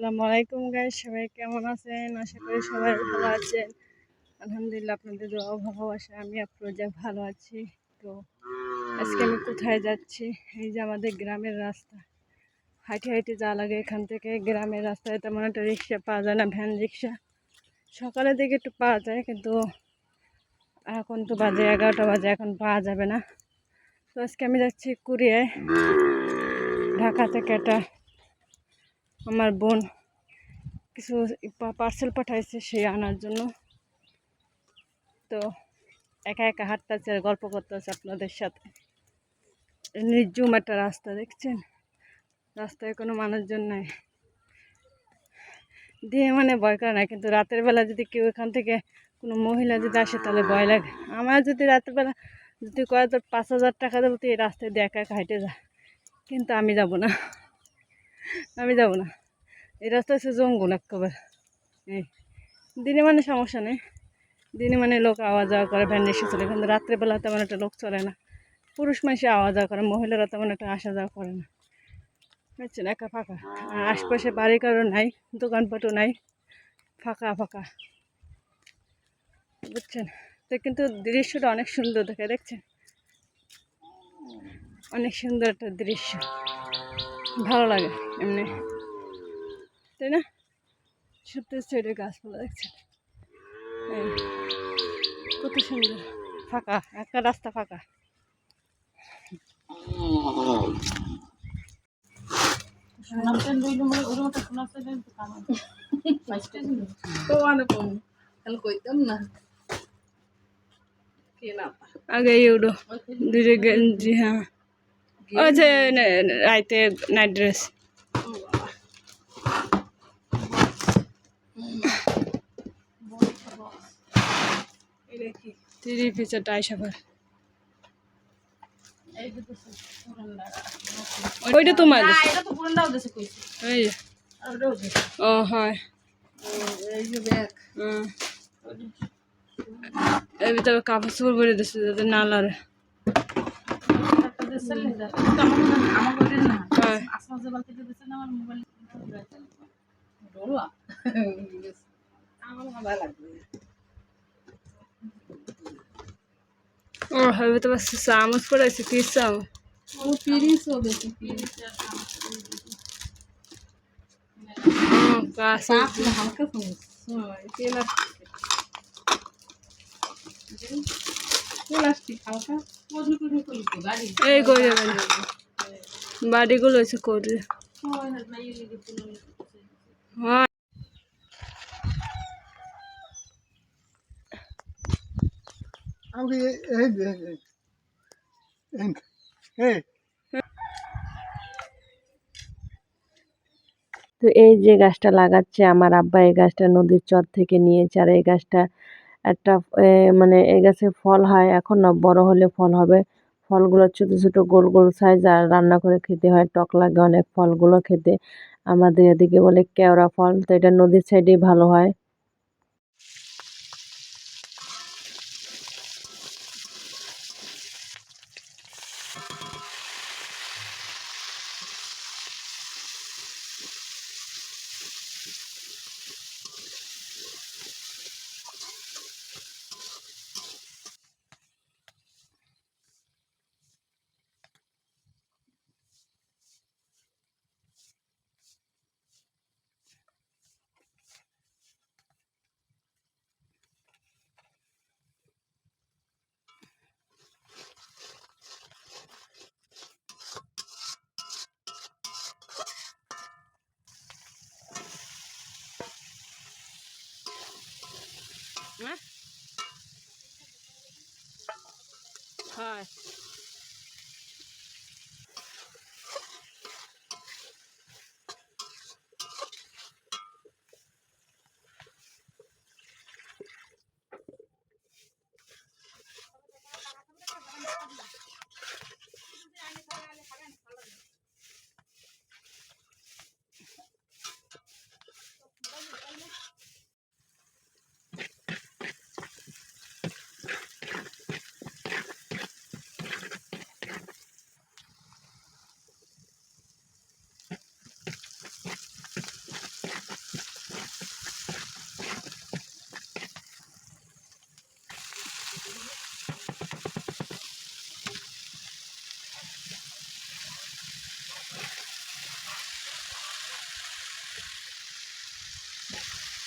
আসসালামু আলাইকুম গাইস, সবাই কেমন আছেন? আশা করি সবাই ভালো আছেন। আলহামদুলিল্লাহ, আপনাদের দোয়া ও ভালোবাসা আমি আপনাদের ভালো আছি। তো আজকে আমি কোথায় যাচ্ছি? এই যে আমাদের গ্রামের রাস্তা, হাঁটে হাঁটে যাওয়া লাগে এখান থেকে। গ্রামের রাস্তায় তেমন একটা রিক্সা পাওয়া যায় না, ভ্যান রিক্সা। সকালের দিকে একটু পাওয়া যায়, কিন্তু এখন তো বাজে 11টা বাজে, এখন পাওয়া যাবে না। তো আজকে আমি যাচ্ছি কুরিয়ায়। ঢাকা থেকে একটা আমার বোন কিছু পার্সেল পাঠাইছে, সে আনার জন্য। তো একা একা হাঁটতেছে আর গল্প করতেছে আপনাদের সাথে। নির্জুম একটা রাস্তা, দেখছেন? রাস্তায় কোনো মানুষজন নাই। দিয়ে মানে ভয় করে না, কিন্তু রাতের বেলা যদি কেউ এখান থেকে কোনো মহিলা যদি আসে তাহলে ভয় লাগে। আমার যদি রাতের বেলা যদি কয় তো 5,000 টাকা দেবো, তো এই রাস্তায় দিয়ে একা একা হাঁটে যায়, কিন্তু আমি যাব না, আমি যাব না। এই রাস্তা হচ্ছে জঙ্গল একেবারে। এই দিনে মানে সমস্যা নেই, দিনে মানে লোক আওয়া যাওয়া করে, ভ্যান রিক্সা চলে, কিন্তু রাত্রেবেলা তেমন একটা লোক চলে না। পুরুষ মানুষে আওয়া যাওয়া করে, মহিলারা তেমন একটা আসা যাওয়া করে না। বুঝছেন, একা ফাঁকা। আর আশপাশে বাড়ি কারো নাই, দোকানপাটও নাই, ফাঁকা ফাঁকা, বুঝছেন? তো কিন্তু দৃশ্যটা অনেক সুন্দর দেখে, দেখছেন? অনেক সুন্দর একটা দৃশ্য, ভালো লাগে এমনি, তাই না? সত্যি সাইডের গাছপালা দেখছেন, এই কত সুন্দর। ফাঁকা একটা রাস্তা, ফাঁকা। আগে ইউডো দুটো গেঞ্জি, হ্যাঁ ওই যে রাইতে নাইট ড্রেস। থ্রি পিসের টাই সাফার, ওইটা তোমার ও হয়। এর ভিতরে কাপড় চোপড় করে দিচ্ছে যাতে না লড়ে। ও হবে তো, বাস চামচ পড়েছে, কি চামচ? এই করে বাড়িগুলো হয়েছে করে। হ্যাঁ, তো এই যে গাছটা লাগাচ্ছে আমার আব্বা, এই গাছটা নদীর চর থেকে নিয়েছে। আর এই গাছটা একটা মানে এই গাছে ফল হয় এখন, না বড় হলে ফল হবে। ফলগুলো ছোট ছোট গোল গোল সাইজ, আর রান্না করে খেতে হয়, টক লাগে অনেক ফলগুলো খেতে। আমাদের এদিকে বলে কেওড়া ফল। তো এটা নদীর সাইডেই ভালো হয়। হয়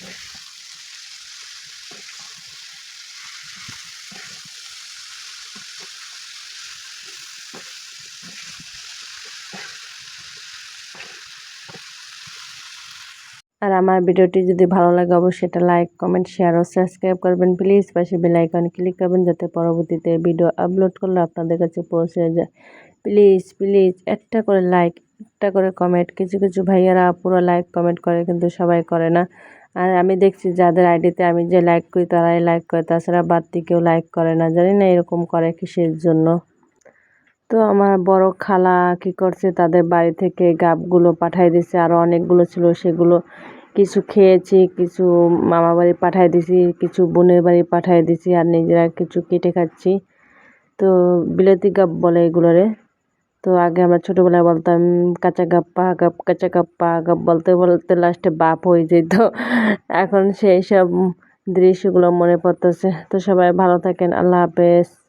আর আমার ভিডিওটি যদি ভালো লাগে অবশ্যই এটা লাইক কমেন্ট শেয়ার ও সাবস্ক্রাইব করবেন প্লিজ। পাশে বেল আইকনে ক্লিক করবেন যাতে পরবর্তীতে ভিডিও আপলোড করলে আপনাদের কাছে পৌঁছে যায়। প্লিজ প্লিজ একটা করে লাইক, একটা করে কমেন্ট। কিছু কিছু ভাইয়ারা পুরো লাইক কমেন্ট করে কিন্তু সবাই করে না। আর আমি দেখছি যাদের আইডিতে আমি যে লাইক করি তারাই লাইক করে, তাছাড়া বাড়তি কেউ লাইক করে না। জানি না এরকম করে কিসের জন্য। তো আমার বড় খালা কি করছে, তাদের বাড়ি থেকে গাবগুলো পাঠাই দিছে, আরও অনেকগুলো ছিল, সেগুলো কিছু খেয়েছি, কিছু মামা বাড়ি পাঠাই দিছি, কিছু বোনের বাড়ি পাঠাই দিছি, আর নিজেরা কিছু কেটে খাচ্ছি। তো বিলেতি গাব বলে এগুলোরে। তো আগে আমরা ছোটোবেলায় বলতাম কাঁচা গাব পা গাব, কাঁচা গাব পা গাব বলতে বলতে লাস্টে বাপ হয়ে যেত। এখন সেই সব দৃশ্যগুলো মনে পড়তেছে। তো সবাই ভালো থাকেন, আল্লাহ হাফেজ।